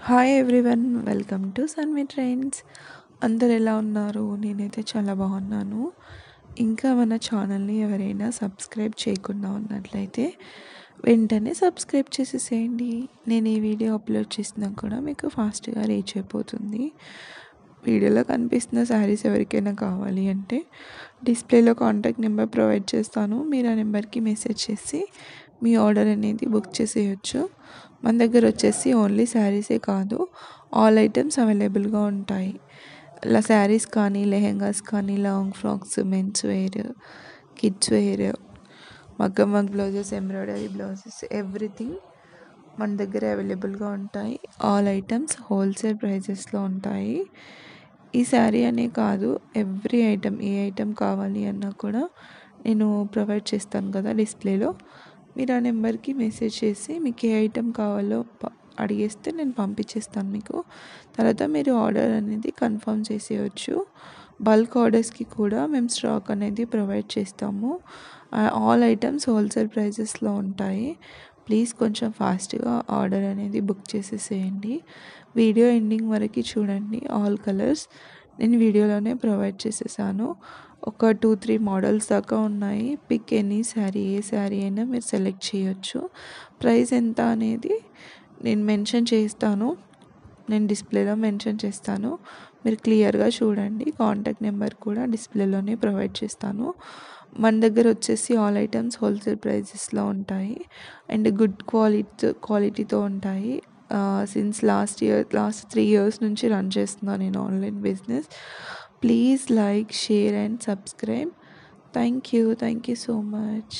Hi everyone, welcome to Sanvi trends. అందరు ఎలా ఉన్నారు? నేనైతే చాలా బాగున్నాను. ఇంకా మన ఛానల్ని ఎవరైనా సబ్స్క్రైబ్ చేయకుండా ఉన్నట్లయితే వెంటనే సబ్స్క్రైబ్ చేసేసేయండి. నేను ఈ వీడియో అప్లోడ్ చేసినా కూడా మీకు ఫాస్ట్గా రీచ్ అయిపోతుంది. వీడియోలో కనిపిస్తున్న శారీస్ ఎవరికైనా కావాలి అంటే డిస్ప్లేలో కాంటాక్ట్ నెంబర్ ప్రొవైడ్ చేస్తాను. మీరు ఆ నెంబర్కి మెసేజ్ చేసి మీ ఆర్డర్ అనేది బుక్ చేసేయచ్చు. మన దగ్గర వచ్చేసి ఓన్లీ శారీసే కాదు, ఆల్ ఐటమ్స్ అవైలబుల్గా ఉంటాయి. ఇలా శారీస్ కానీ, లెహెంగాస్ కానీ, long frocks, men's wear, kids wear, మగ్గం work blouses, embroidery blouses, everything మన దగ్గర అవైలబుల్గా ఉంటాయి. ఆల్ ఐటమ్స్ హోల్సేల్ ప్రైజెస్లో ఉంటాయి. ఈ శారీ అనే కాదు, ఎవ్రీ ఐటమ్, ఏ ఐటమ్ కావాలి అన్నా కూడా నేను ప్రొవైడ్ చేస్తాను కదా డిస్ప్లేలో. మీరు ఆ నెంబర్కి మెసేజ్ చేసి మీకు ఏ ఐటెం కావాలో అడిగేస్తే నేను పంపించేస్తాను మీకు. తర్వాత మీరు ఆర్డర్ అనేది కన్ఫర్మ్ చేసేయచ్చు. బల్క్ ఆర్డర్స్కి కూడా మేము స్టాక్ అనేది ప్రొవైడ్ చేస్తాము. ఆల్ ఐటమ్స్ హోల్సేల్ ప్రైజెస్లో ఉంటాయి. ప్లీజ్ కొంచెం ఫాస్ట్గా ఆర్డర్ అనేది బుక్ చేసేసేయండి. వీడియో ఎండింగ్ వరకు చూడండి. ఆల్ కలర్స్ నేను వీడియోలోనే ప్రొవైడ్ చేసేసాను. ఒక 2-3 మోడల్స్ దాకా ఉన్నాయి. పిక్ ఎనీ శారీ, ఏ శారీ అయినా మీరు సెలెక్ట్ చేయొచ్చు. ప్రైస్ ఎంత అనేది నేను మెన్షన్ చేస్తాను, నేను డిస్ప్లేలో మెన్షన్ చేస్తాను. మీరు క్లియర్గా చూడండి. కాంటాక్ట్ నెంబర్ కూడా డిస్ప్లేలోనే ప్రొవైడ్ చేస్తాను. మన దగ్గర వచ్చేసి ఆల్ ఐటమ్స్ హోల్సేల్ ప్రైజెస్లో ఉంటాయి అండ్ గుడ్ క్వాలిటీతో ఉంటాయి. సిన్స్ లాస్ట్ 3 years నుంచి రన్ చేస్తున్నాను నేను online business. Please like, share and subscribe. Thank you so much.